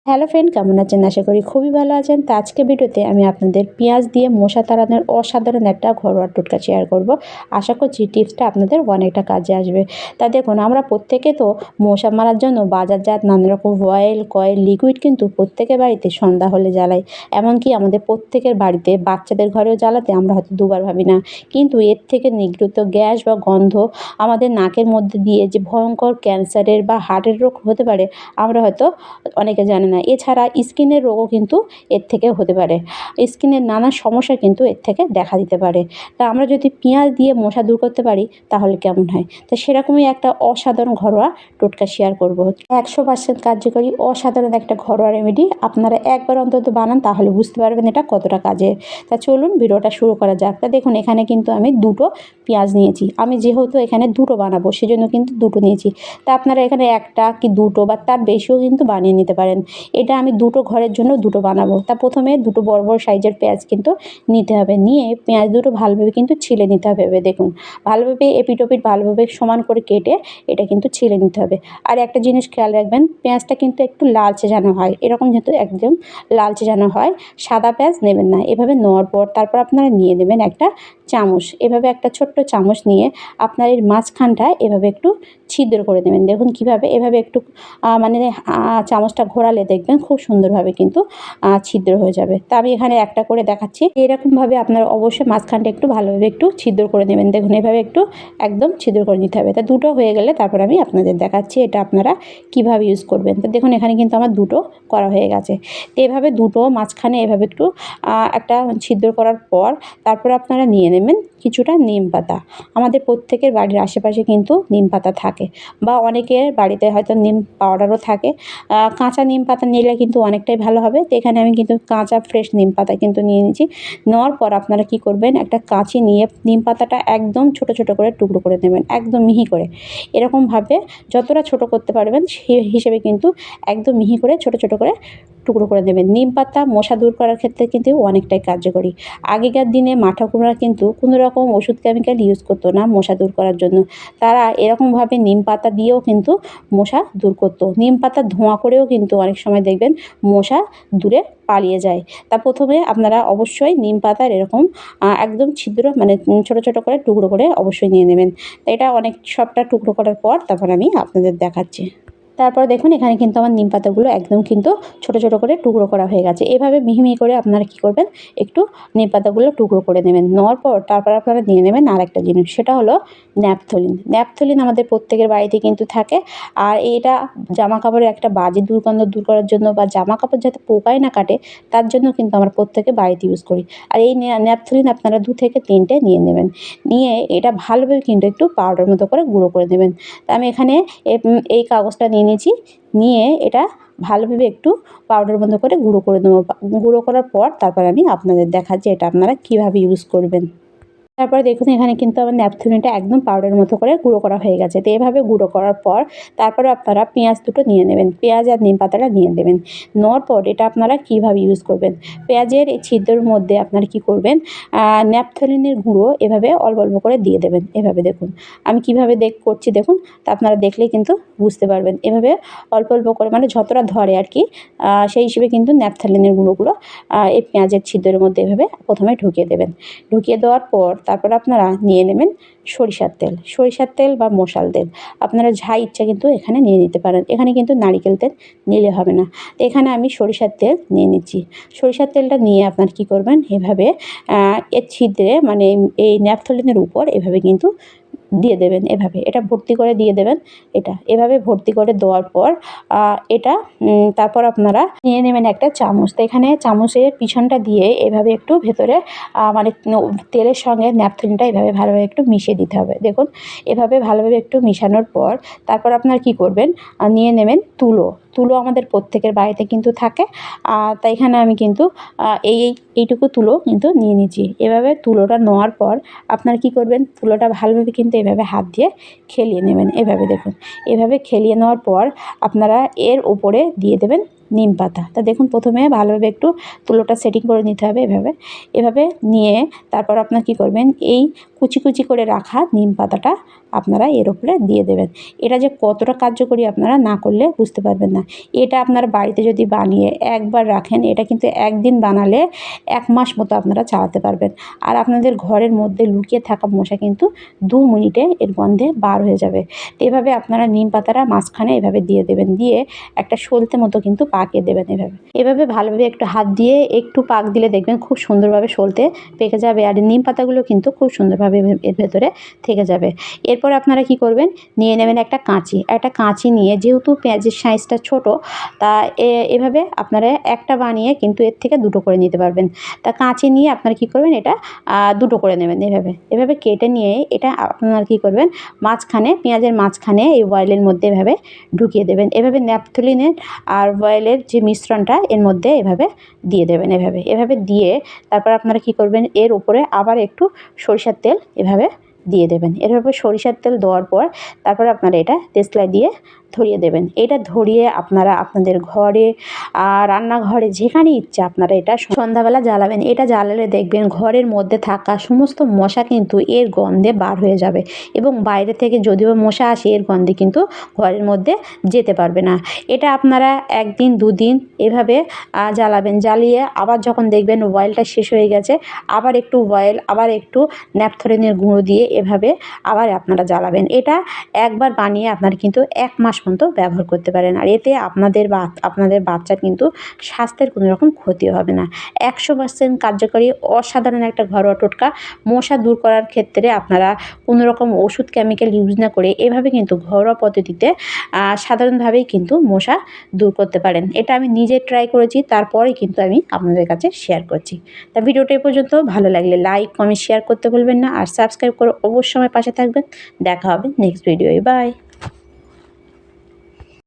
Hello friend, কেমন আছেন? আশা করি খুবই ভালো আছেন। তো আজকে ভিডিওতে আমি আপনাদের পেঁয়াজ দিয়ে মশা তাড়ানোর অসাধারণ একটা ঘরোয়া টোটকা শেয়ার করব। আশা করছি টিপসটা আপনাদের অনেকটা কাজে আসবে। তা দেখুন, আমরা প্রত্যেকে তো মশা মারার জন্য বাজারজাত নানা রকম অয়েল, কয়েল, লিকুইড কিন্তু প্রত্যেকের বাড়িতে সন্ধ্যা হলে জ্বালাই। এমনকি আমাদের প্রত্যেকের বাড়িতে বাচ্চাদের ঘরেও জ্বালাতে আমরা হয়তো দুবার ভাবি না। কিন্তু এর থেকে নির্গত গ্যাস বা গন্ধ আমাদের নাকের মধ্যে দিয়ে যে ভয়ঙ্কর ক্যান্সারের বা হার্টের রোগ হতে পারে, আমরা হয়তো অনেকে জানে না। এছাড়া স্কিনের রোগও কিন্তু এর থেকে হতে পারে। স্কিনের নানা সমস্যা কিন্তু এর থেকে দেখা দিতে পারে। তা আমরা যদি পেঁয়াজ দিয়ে মশা দূর করতে পারি তাহলে কেমন হয়? তো সেরকমই একটা অসাধারণ ঘরোয়া টোটকা শেয়ার করব। 100% কার্যকরী অসাধারণ একটা ঘরোয়া রেমেডি। আপনারা একবার অন্তত বানান, তাহলে বুঝতে পারবেন এটা কতটা কাজের। তা চলুন ভিডিওটা শুরু করা যাক। তা দেখুন, এখানে কিন্তু আমি 2টো পেঁয়াজ নিয়েছি। আমি যেহেতু এখানে 2টো বানাবো সেজন্য কিন্তু 2টো নিয়েছি। তা আপনারা এখানে 1টা কি 2টো বা তার বেশিও কিন্তু বানিয়ে নিতে পারেন। এটা আমি 2টো ঘরের জন্য 2টো বানাবো। তা প্রথমে 2টো বড় বড় সাইজের পেঁয়াজ কিন্তু নিতে হবে। নিয়ে পেঁয়াজ দুটো ভালোভাবে কিন্তু ছিলে নিতে হবে। দেখুন, ভালোভাবে এপিট ওপিট ভালোভাবে সমান করে কেটে এটা কিন্তু ছিলে নিতে হবে। আর একটা জিনিস খেয়াল রাখবেন, পেঁয়াজটা কিন্তু একটু লালচে যেন হয়, এরকম যেহেতু একদম লালচে যেন হয়। সাদা পেঁয়াজ নেবেন না। এভাবে নেওয়ার পর তারপর আপনারা নিয়ে নেবেন একটা চামচ। এভাবে একটা ছোট্ট চামচ নিয়ে আপনার এর মাঝখানটা এভাবে একটু ছিদ্র করে দেবেন। দেখুন কীভাবে, এভাবে একটু মানে চামচটা ঘোরালে দেখবেন খুব সুন্দরভাবে কিন্তু ছিদ্র হয়ে যাবে। তা আমি এখানে একটা করে দেখাচ্ছি। এরকমভাবে আপনারা অবশ্যই মাঝখানটা একটু ভালোভাবে একটু ছিদ্র করে নেবেন। দেখুন এভাবে একটু একদম ছিদ্র করে নিতে হবে। তা 2টো হয়ে গেলে তারপর আমি আপনাদের দেখাচ্ছি এটা আপনারা কীভাবে ইউজ করবেন। তো দেখুন এখানে কিন্তু আমার 2টো করা হয়ে গেছে। তো এভাবে 2টো মাঝখানে এভাবে একটু একটা ছিদ্র করার পর তারপর আপনারা নিয়ে নেবেন কিছুটা নিম পাতা। আমাদের প্রত্যেকের বাড়ির আশেপাশে কিন্তু নিম পাতা থাকে, বা অনেকের বাড়িতে হয়তো নিম পাউডারও থাকে। কাঁচা নিম পাতা নিলে কিন্তু অনেকটাই ভালো হবে। তো এখানে আমি কিন্তু কাঁচা ফ্রেশ নিম পাতা কিন্তু নিয়ে নিয়েছি। নেওয়ার পর আপনারা কী করবেন, একটা কাঁচি নিয়ে নিম পাতাটা একদম ছোট ছোট করে টুকরো করে দেবেন, একদম মিহি করে। এরকমভাবে যতটা ছোট করতে পারবেন সেই হিসেবে কিন্তু একদম মিহি করে ছোট ছোট করে টুকরো করে দেবেন। নিম পাতা মশা দূর করার ক্ষেত্রে কিন্তু অনেকটাই কার্যকরী। আগেকার দিনে মা ঠাকুররা কিন্তু কোনো রকম ওষুধ কেমিক্যাল ইউজ করতো না মশা দূর করার জন্য। তারা এরকমভাবে নিম পাতা দিয়েও কিন্তু মশা দূর করতো। নিম পাতা ধোঁয়া করেও কিন্তু অনেক সময় দেখবেন মশা দূরে পালিয়ে যায়। তা প্রথমে আপনারা অবশ্যই নিম পাতার এরকম একদম ছিদ্র মানে ছোট ছোট করে টুকরো করে অবশ্যই নিয়ে নেবেন। তো এটা অনেক সবটা টুকরো করার পর তারপর আমি আপনাদের দেখাচ্ছি। তারপর দেখুন এখানে কিন্তু আমার নিম পাতাগুলো একদম কিন্তু ছোট ছোট করে টুকরো করা হয়ে গেছে। এভাবে মিহি মিহি করে আপনারা কী করবেন, একটু নিম পাতাগুলো টুকরো করে নেবেন। নেওয়ার পর তারপর আপনারা নিয়ে নেবেন আরেকটা জিনিস, সেটা হলো ন্যাপথলিন। ন্যাপথলিন আমাদের প্রত্যেকের বাড়িতে কিন্তু থাকে। আর এটা জামা কাপড়ের একটা বাজে দুর্গন্ধ দূর করার জন্য, বা জামা কাপড় যাতে পোকায় না কাটে তার জন্য কিন্তু আমরা প্রত্যেকে বাড়িতে ইউজ করি। আর এই ন্যাপথলিন আপনারা 2 থেকে 3টে নিয়ে নেবেন। নিয়ে এটা ভালোভাবে কিন্তু একটু পাউডার মতো করে গুঁড়ো করে নেবেন। তা আমি এখানে এই কাগজটা নিয়ে নিয়েছি। নিয়ে এটা ভালোভাবে একটু পাউডার মতো করে গুঁড়ো করে নেবো। গুঁড়ো করার পর তারপর আমি আপনাদের দেখাচ্ছি এটা আপনারা কীভাবে ইউজ করবেন। তারপরে দেখুন এখানে কিন্তু আমার ন্যাপথলিনটা একদম পাউডার মতো করে গুঁড়ো করা হয়ে গেছে। তো এভাবে গুঁড়ো করার পর তারপরে আপনারা পেঁয়াজ দুটো নিয়ে নেবেন। পেঁয়াজ আর নিম পাতাটা নিয়ে নেবেন। নেওয়ার পর এটা আপনারা কীভাবে ইউজ করবেন, পেঁয়াজের এই ছিদ্রের মধ্যে আপনারা কী করবেন, ন্যাপথলিনের গুঁড়ো এভাবে অল্প অল্প করে দিয়ে দেবেন। এভাবে দেখুন আমি কীভাবে করছি দেখুন। তা আপনারা দেখলেই কিন্তু বুঝতে পারবেন। এভাবে অল্প অল্প করে মানে যতটা ধরে আর কি, সেই হিসেবে কিন্তু ন্যাপথলিনের গুঁড়োগুলো এই পেঁয়াজের ছিদ্রের মধ্যে এভাবে প্রথমে ঢুকিয়ে দেবেন। ঢুকিয়ে দেওয়ার পর তারপর আপনারা নিয়ে নেবেন সরিষার তেল। সরিষার তেল বা মশাল তেল আপনারা যা ইচ্ছা কিন্তু এখানে নিয়ে নিতে পারেন। এখানে কিন্তু নারিকেল তেল নিলে হবে না। তো এখানে আমি সরিষার তেল নিয়ে নিচ্ছি। সরিষার তেলটা নিয়ে আপনারা কী করবেন, এভাবে এর ছিদ্রে মানে এই ন্যাপথলিনের উপর এভাবে কিন্তু দিয়ে দেবেন। এভাবে এটা ভর্তি করে দিয়ে দেবেন। এটা এভাবে ভর্তি করে দেওয়ার পর এটা তারপর আপনারা নিয়ে নেবেন একটা চামচ। তো এখানে চামচের পিছনটা দিয়ে এভাবে একটু ভেতরে মানে তেলের সঙ্গে ন্যাপথলিনটা এভাবে ভালোভাবে একটু মিশিয়ে দিতে হবে। দেখুন এভাবে ভালোভাবে একটু মিশানোর পর তারপর আপনারা কী করবেন, নিয়ে নেবেন তুলো। তুলো আমাদের প্রত্যেকের বাড়িতে কিন্তু থাকে। তাই এখানে আমি কিন্তু এইটুকু তুলো কিন্তু নিয়ে নিচ্ছি। এভাবে তুলোটা নেওয়ার পর আপনারা কী করবেন, তুলোটা ভালোভাবে কিন্তু এভাবে হাত দিয়ে খেলিয়ে নেবেন। এভাবে দেখুন, এভাবে খেলিয়ে নেওয়ার পর আপনারা এর ওপরে দিয়ে দেবেন নিম পাতা। তা দেখুন প্রথমে ভালোভাবে একটু তুলোটা সেটিং করে নিতে হবে এভাবে নিয়ে তারপর আপনারা কী করবেন, এই কুচি কুচি করে রাখা নিম পাতাটা আপনারা এর উপরে দিয়ে দেবেন। এটা যে কতটা কার্যকরী আপনারা না করলে বুঝতে পারবেন না। এটা আপনারা বাড়িতে যদি বানিয়ে একবার রাখেন, এটা কিন্তু একদিন বানালে 1 মাস মতো আপনারা চালাতে পারবেন। আর আপনাদের ঘরের মধ্যে লুকিয়ে থাকা মশা কিন্তু 2 মিনিটে এর গন্ধে বার হয়ে যাবে। তো এভাবে আপনারা নিম পাতাটা মাঝখানে এভাবে দিয়ে দেবেন, দিয়ে একটা সলতে মতো কিন্তু পাকিয়ে দেবেন এভাবে ভালোভাবে একটু হাত দিয়ে একটু পাক দিলে দেখবেন খুব সুন্দরভাবে সলতে পেকে যাবে, আর নিম পাতাগুলো কিন্তু খুব সুন্দরভাবে এর ভেতরে থেকে যাবে। এরপর আপনারা কি করবেন, নিয়ে নেবেন একটা কাঁচি নিয়ে, যেহেতু পেঁয়াজের সাইজটা ছোট, তা এভাবে আপনারা একটা বানিয়ে কিন্তু এর থেকে 2টো করে নিতে পারবেন। তা কাঁচি নিয়ে আপনারা কি করবেন, এটা 2টো করে নেবেন। এভাবে কেটে নিয়ে এটা আপনারা কি করবেন, মাঝখানে পেঁয়াজের মাঝখানে এই অয়েলের মধ্যে এভাবে ঢুকিয়ে দেবেন। এভাবে ন্যাপথলিনের আর অয়েলের যে মিশ্রণটা এর মধ্যে এভাবে দিয়ে দেবেন। এভাবে দিয়ে তারপর আপনারা কি করবেন, এর উপরে আবার একটু সরিষার তেল এভাবে দিয়ে দেবেন। এভাবে সরিষার তেল দেওয়ার পর তারপর আপনারা এটা দেশলাই দিয়ে ধরিয়ে দেবেন। এটা ধরিয়ে আপনারা আপনাদের ঘরে রান্নাঘরে যেখানে ইচ্ছা আপনারা এটা সন্ধ্যাবেলা জ্বালাবেন। এটা জ্বালালে দেখবেন ঘরের মধ্যে থাকা সমস্ত মশা কিন্তু এর গন্ধে বার হয়ে যাবে, এবং বাইরে থেকে যদিও মশা আসে এর গন্ধে কিন্তু ঘরের মধ্যে যেতে পারবে না। এটা আপনারা 1 দিন 2 দিন এভাবে জ্বালাবেন। জ্বালিয়ে আবার যখন দেখবেন অয়েলটা শেষ হয়ে গেছে, আবার একটু অয়েল, আবার একটু ন্যাপথলিনের গুঁড়ো দিয়ে এভাবে আবার আপনারা জ্বালাবেন। এটা একবার বানিয়ে আপনারা কিন্তু 1 মাস পর্যন্ত ব্যবহার করতে পারেন। আর এতে আপনাদের বাচ্চার কিন্তু স্বাস্থ্যের কোনো রকম ক্ষতি হবে না। 100% কার্যকরী অসাধারণ একটা ঘরোয়া টোটকা। মশা দূর করার ক্ষেত্রে আপনারা কোনো রকম ওষুধ কেমিক্যাল ইউজ না করে এভাবে কিন্তু ঘরোয়া পদ্ধতিতে সাধারণভাবেই কিন্তু মশা দূর করতে পারেন। এটা আমি নিজে ট্রাই করেছি, তারপরেই কিন্তু আমি আপনাদের কাছে শেয়ার করছি। তা ভিডিওটা এই পর্যন্ত। ভালো লাগলে লাইক, কমেন্ট, শেয়ার করতে ভুলবেন না, আর সাবস্ক্রাইব করে অবশ্যই আমার পাশে থাকবেন। দেখা হবে নেক্সট ভিডিওয়। বাই।